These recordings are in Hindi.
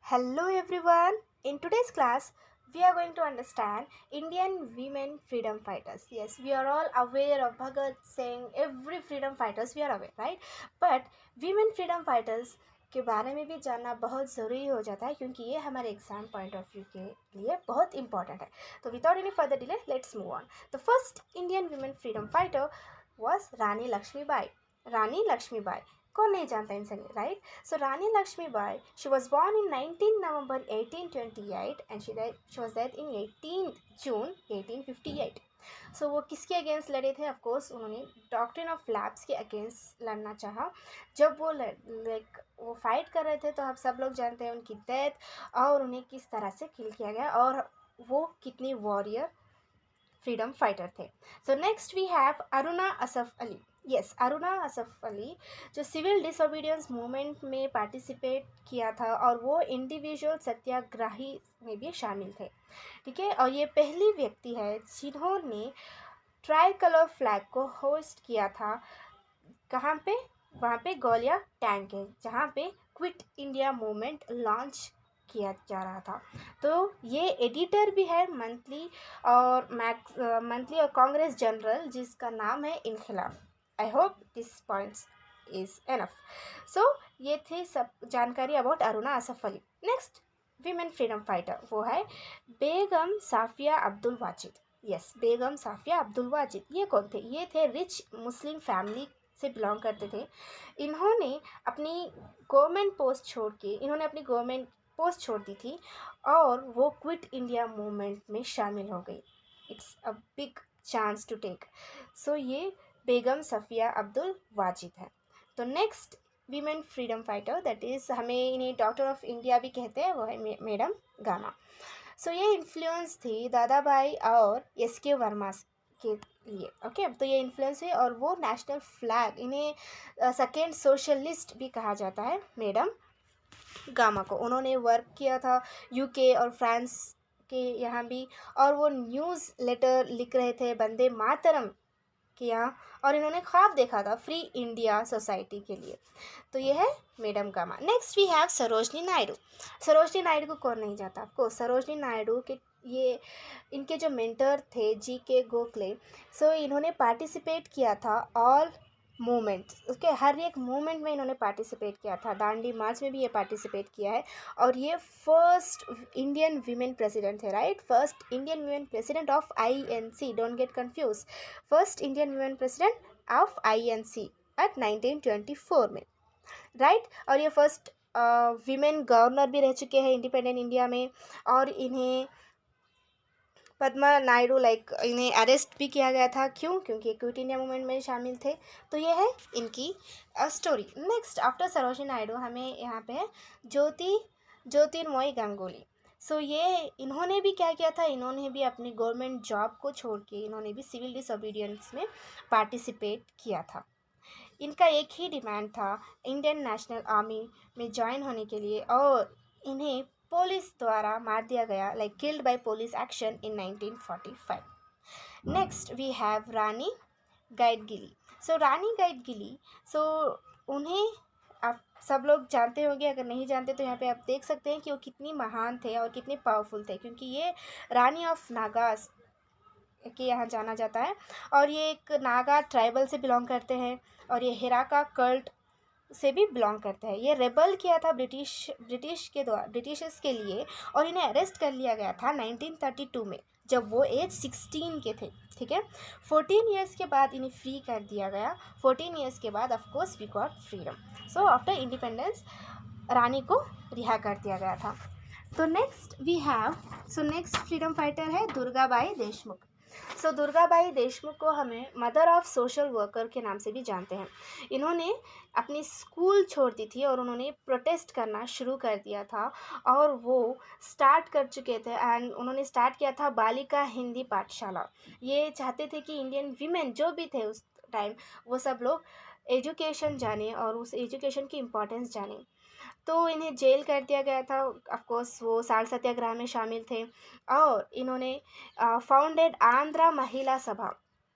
Hello everyone. In today's class, we are going to understand Indian women freedom fighters. Yes, we are all aware of Bhagat Singh, every freedom fighters we are aware, right? But women freedom fighters के बारे में भी जानना बहुत ज़रूरी हो जाता है क्योंकि ये हमारे एग्जाम पॉइंट ऑफ व्यू के लिए बहुत इंपॉर्टेंट है. तो without any further delay let's move on. The first Indian women freedom fighter was रानी लक्ष्मीबाई. रानी लक्ष्मीबाई कौन नहीं जानता इनसे, right? So Rani Lakshmibai, she was born in 19 November 1828 and she was dead in 18th June 1858. So वो किसके अगेंस्ट लड़े थे? ऑफ कोर्स उन्होंने डॉक्ट्रिन ऑफ लैब्स के अगेंस्ट लड़ना चाहा. जब वो वो फाइट कर रहे थे तो आप सब लोग जानते हैं उनकी डेथ और उन्हें किस तरह से किल किया गया और वो कितनी वॉरियर फ्रीडम फाइटर थे. So next we have Aruna Asaf Ali. Yes, Aruna Asaf Ali जो सिविल डिसोबीडियंस मूवमेंट में पार्टिसिपेट किया था और वो इंडिविजुअल सत्याग्रही में भी शामिल थे. ठीक है, और ये पहली व्यक्ति है जिन्होंने ट्राई कलर फ्लैग को होस्ट किया था. कहाँ पे? वहाँ पे गौलिया टैंक है जहाँ पे क्विट इंडिया मूवमेंट लॉन्च किया जा रहा था. तो ये एडिटर भी है मंथली और कांग्रेस जनरल जिसका नाम है इनकलाब. I hope this points is enough. So ये थी सब जानकारी about Aruna Asaf Ali. Next women freedom fighter वो है बेगम साफिया अब्दुल वाजिद. यस, बेगम साफिया अब्दुल वाजिद. ये कौन थे? ये थे रिच मुस्लिम फैमिली से बिलोंग करते थे. इन्होंने अपनी गवर्नमेंट पोस्ट छोड़ दी थी और वो क्विट इंडिया मूवमेंट में शामिल हो गई. It's a big chance to take. So ये बेगम सफ़िया अब्दुल वाजिद है. तो next women freedom fighter that is, हमें इन्हें डॉक्टर ऑफ इंडिया भी कहते हैं, वो है मैडम गामा. सो ये इन्फ्लुएंस थी दादा भाई और एस के वर्मा के लिए. ओके, तो ये इन्फ्लुएंस है और वो नेशनल फ्लैग, इन्हें सेकेंड सोशलिस्ट भी कहा जाता है. मैडम गामा को उन्होंने वर्क किया था यूके और फ्रांस के यहाँ भी, और वो न्यूज़ लेटर लिख रहे थे वंदे मातरम के यहाँ, और इन्होंने ख्वाब देखा था फ्री इंडिया सोसाइटी के लिए. तो ये है madam Gama. Next we have Sarojini Naidu. Sarojini Naidu को कौन नहीं जानता? आपको सरोजनी नायडू के ये इनके जो मेंटर थे जी के गोखले. सो इन्होंने पार्टिसिपेट किया था ऑल मूवमेंट, उसके हर एक मूवमेंट में इन्होंने पार्टिसिपेट किया था. दांडी मार्च में भी ये पार्टिसिपेट किया है और ये फर्स्ट इंडियन वीमेन प्रेसिडेंट है, right? First Indian women president of INC, don't get confuse. First Indian women president of INC at 1924 में, राइट? और ये फर्स्ट वीमेन गवर्नर भी रह चुके हैं इंडिपेंडेंट इंडिया में. और इन्हें पद्मा नायडू इन्हें अरेस्ट भी किया गया था. क्यों? क्योंकि क्विट इंडिया मूवमेंट में शामिल थे. तो ये है इनकी story. Next after Sarojini Naidu हमें यहाँ पे है ज्योतिर्मयी गांगुली. सो ये इन्होंने भी क्या किया था? इन्होंने भी अपनी गवर्नमेंट जॉब को छोड़ के इन्होंने भी सिविल डिसोबीडियंस में पार्टिसिपेट किया था. इनका एक ही डिमांड था इंडियन नेशनल आर्मी में ज्वाइन होने के लिए, और इन्हें पुलिस द्वारा मार दिया गया, killed by police action in 1945. Next we have Rani Gaidinliu. So Rani Gaidinliu, so उन्हें आप सब लोग जानते होंगे. अगर नहीं जानते तो यहाँ पे आप देख सकते हैं कि वो कितनी महान थे और कितने पावरफुल थे, क्योंकि ये रानी ऑफ नागास के यहाँ जाना जाता है और ये एक नागा ट्राइबल से बिलोंग करते हैं और ये हिराका कल्ट से भी बिलोंग करते हैं. ये रेबल किया था ब्रिटिशर्स के लिए और इन्हें अरेस्ट कर लिया गया था 1932 में जब वो एज 16 के थे. ठीक है, 14 ईयर्स के बाद इन्हें फ्री कर दिया गया. 14 ईयर्स के बाद of course we got freedom. So after independence Rani को रिहा कर दिया गया था. तो नेक्स्ट फ्रीडम फाइटर है दुर्गाबाई देशमुख. सो दुर्गाबाई देशमुख को हमें मदर ऑफ सोशल वर्कर के नाम से भी जानते हैं. इन्होंने अपनी स्कूल छोड़ दी थी और उन्होंने प्रोटेस्ट करना शुरू कर दिया था और वो स्टार्ट कर चुके थे. एंड उन्होंने स्टार्ट किया था बालिका हिंदी पाठशाला. ये चाहते थे कि इंडियन वीमेन जो भी थे उस टाइम वो सब लोग एजुकेशन जाने और उस एजुकेशन की इम्पोर्टेंस जाने. तो इन्हें जेल कर दिया गया था. ऑफ कोर्स वो साल सत्याग्रह में शामिल थे और इन्होंने फाउंडेड आंध्रा महिला सभा.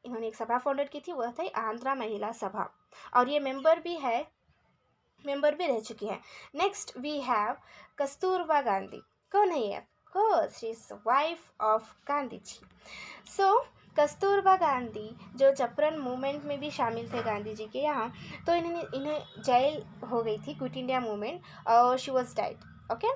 इन्होंने एक सभा फाउंडेड की थी, वह थी आंध्रा महिला सभा. और ये मेंबर भी है मेंबर भी रह चुकी हैं। Next we have Kasturba Gandhi. कौन है ये? Course she is wife of Gandhi ji. So Kasturba Gandhi जो चपरन मूवमेंट में भी शामिल थे गांधी जी के यहाँ, तो इन्हें जेल हो गई थी, क्विट इंडिया मूवमेंट, और she was died. Okay.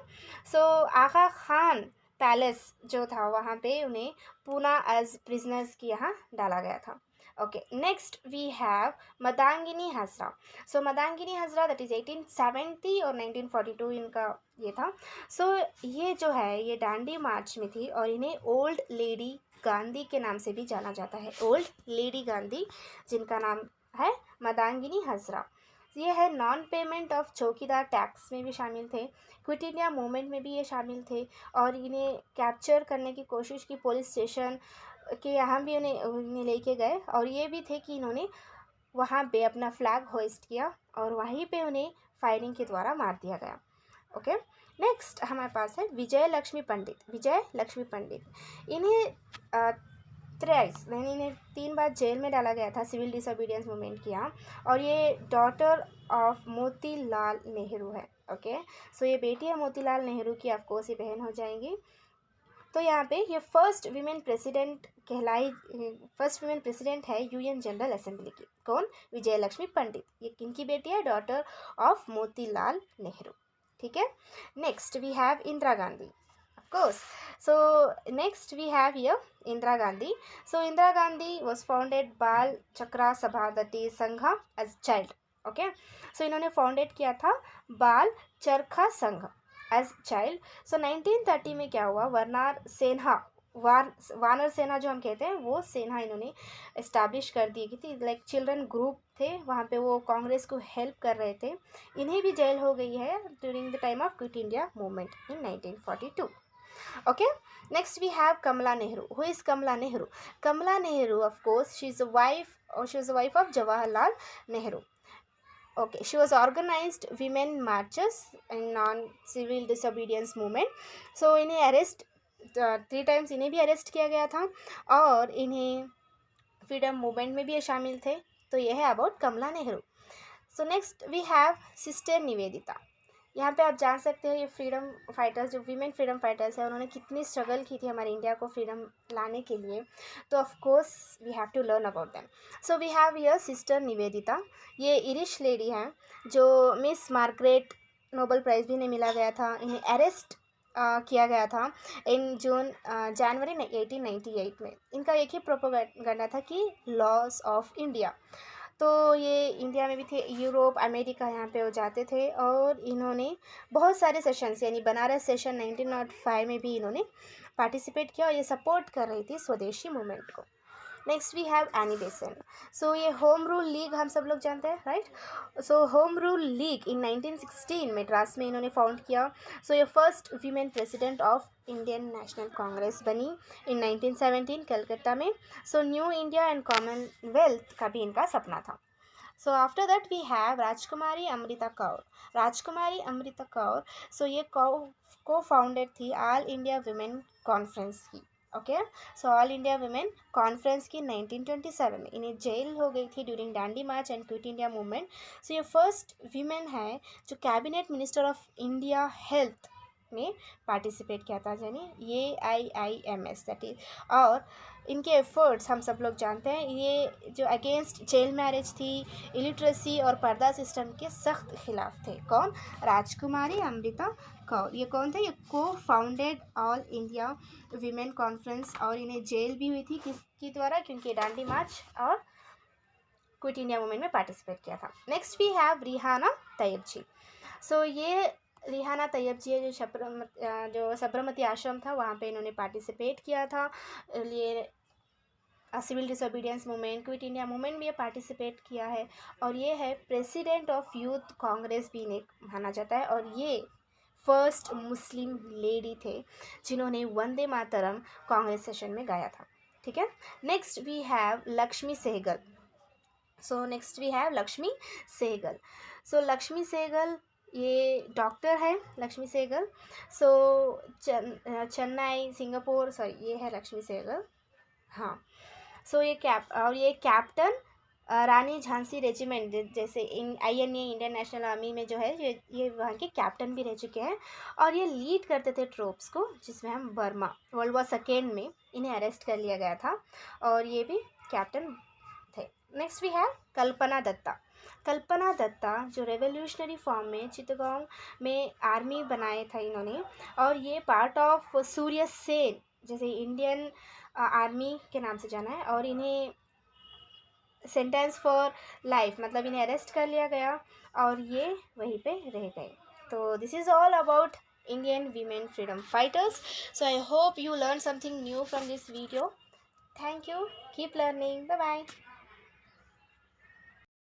So Aga Khan palace जो था वहाँ पे उन्हें पूना एज प्रिजनर्स की यहाँ डाला गया था। Okay, next we have Matangini Hazra. So Matangini Hazra that is 1870 और 1942 इनका ये था। सो ये जो है ये डांडी मार्च में थी और इन्हें ओल्ड लेडी गांधी के नाम से भी जाना जाता है। ओल्ड लेडी गांधी, जिनका नाम है मदांगिनी हजरा। ये है नॉन पेमेंट ऑफ चौकीदार टैक्स में भी शामिल थे, क्विट इंडिया मूवमेंट में भी ये शामिल थे, और इन्हें कैप्चर करने की कोशिश की पुलिस स्टेशन के यहाँ भी उन्हें लेके गए, और ये भी थे कि इन्होंने वहाँ पे अपना फ्लैग होइस्ट किया और वहीं पे उन्हें फायरिंग के द्वारा मार दिया गया। ओके, नेक्स्ट हमारे पास है विजय लक्ष्मी पंडित। विजय लक्ष्मी पंडित, इन्हें थ्राइस यानी इन्हें 3 बार जेल में डाला गया था सिविल डिसोबीडियंस मूवमेंट किया, और ये डॉटर ऑफ मोतीलाल नेहरू है। ओके, सो ये बेटी है मोतीलाल नेहरू की, ऑफकोर्स ये बहन हो जाएंगी। तो यहाँ पे ये फर्स्ट वीमेन प्रेसिडेंट कहलाई, फर्स्ट वीमेन प्रेसिडेंट है यूएन जनरल असेंबली की। कौन? विजय लक्ष्मी पंडित। ये किनकी बेटी है? Daughter of Motilal Nehru. ठीक है। Next we have Indira Gandhi, of course. So next we have here Indira Gandhi. So Indira Gandhi was founded Bal Chakra Sabha, that is Sangha, as child. Okay, so इन्होंने फाउंडेड किया था बाल चरखा संघ एज चाइल्ड। सो 1930 में क्या हुआ, वानर सेना जो हम कहते हैं वो सेना इन्होंने इस्टेब्लिश कर दी की थी। लाइक चिल्ड्रन ग्रुप थे वहाँ पे, वो कांग्रेस को हेल्प कर रहे थे। इन्हें भी जेल हो गई है during the time of quit India movement in 1942। Okay, next we have Kamala Nehru. Who is Kamala Nehru? Kamala Nehru, of course, she was the wife of Jawaharlal Nehru. Okay, she was organized women marches in non-civil disobedience movement. So इन्हें अरेस्ट 3 times इन्हें भी अरेस्ट किया गया था, और इन्हें फ्रीडम मूवमेंट में भी ये शामिल थे। तो ये है about Kamala Nehru. So next we have sister Nivedita. यहाँ पे आप जान सकते हो ये फ्रीडम फाइटर्स, जो वीमेन फ्रीडम फाइटर्स है, उन्होंने कितनी स्ट्रगल की थी हमारे इंडिया को फ्रीडम लाने के लिए। तो of course we have to learn about them. So we have here sister Nivedita. ये इरिश लेडी हैं जो मिस मार्गरेट नोबेल प्राइज़ भी इन्हें मिला गया था। इन्हें अरेस्ट किया गया था इन जनवरी 1898 में। इनका एक ही प्रोपेगेंडा था कि लॉस ऑफ इंडिया। तो ये इंडिया में भी थे, यूरोप अमेरिका यहाँ पे वो जाते थे, और इन्होंने बहुत सारे सेशंस यानी बनारस सेशन 1905 में भी इन्होंने पार्टिसिपेट किया, और ये सपोर्ट कर रही थी स्वदेशी मूवमेंट को। Next we have Annie Besant. So ये होम रूल लीग हम सब लोग जानते हैं, right. So home rule league in 1916 Madras में इन्होंने फाउंड किया। सो ये first women president of Indian National Congress बनी इन 1917 कलकत्ता में। So New India and commonwealth का भी इनका सपना था। So after that we have Rajkumari Amrita Kaur. राजकुमारी अमृता कौर, सो ये को फाउंडेड थी ऑल इंडिया वुमेन कॉन्फ्रेंस की। Okay, so all India women conference की 1927 में। इन्हें जेल हो गई थी during Dandi march and quit India movement. So ये फर्स्ट वीमेन है जो cabinet minister of India health में पार्टिसिपेट किया था, यानी ये AIIMS दैट इज। और इनके एफर्ट्स हम सब लोग जानते हैं, ये जो अगेंस्ट जेल मैरिज थी, इलिटरेसी और पर्दा सिस्टम के सख्त खिलाफ थे। कौन? राजकुमारी अमृता कौर। ये कौन थे? ये को founded all India women conference, और इन्हें जेल भी हुई थी किसके द्वारा? क्योंकि डांडी मार्च और क्विट इंडिया मूवमेंट में पार्टिसिपेट किया था। Next we have Rehana Tyab ji. So ये रिहाना तैयब जी है जो साबरमती आश्रम था वहाँ पे इन्होंने पार्टिसिपेट किया था। ये civil disobedience movement, quit India movement में ये पार्टिसिपेट किया है, और ये है प्रेसिडेंट ऑफ यूथ कांग्रेस भी इन्हें माना जाता है, और ये फर्स्ट मुस्लिम लेडी थे जिन्होंने वंदे मातरम कांग्रेस सेशन में गाया था। ठीक है। Next we have Lakshmi Sahgal. So next we have Lakshmi Sahgal. So Lakshmi Sahgal ये डॉक्टर है, Lakshmi Sahgal. So Chennai Singapore, sorry ये है लक्ष्मी सहगल, हाँ। सो ये कैप्टन रानी झांसी रेजिमेंट जैसे INA इंडियन नेशनल आर्मी में जो है ये वहाँ के कैप्टन भी रह चुके हैं, और ये लीड करते थे ट्रोप्स को, जिसमें हम बर्मा वर्ल्ड वॉर सेकेंड में इन्हें अरेस्ट कर लिया गया था, और ये भी कैप्टन थे। नेक्स्ट वी हैव कल्पना दत्ता। कल्पना दत्ता जो रेवोल्यूशनरी फॉर्म में चित्तगोंग में आर्मी बनाए था इन्होंने, और ये पार्ट ऑफ सूर्य सेन जैसे इंडियन आर्मी के नाम से जाना है, और इन्हें सेंटेंस फॉर लाइफ मतलब इन्हें अरेस्ट कर लिया गया, और ये वहीं पे रह गए। तो this is all about Indian women freedom fighters. So I hope you learned something new from this video. Thank you. Keep learning. Bye bye.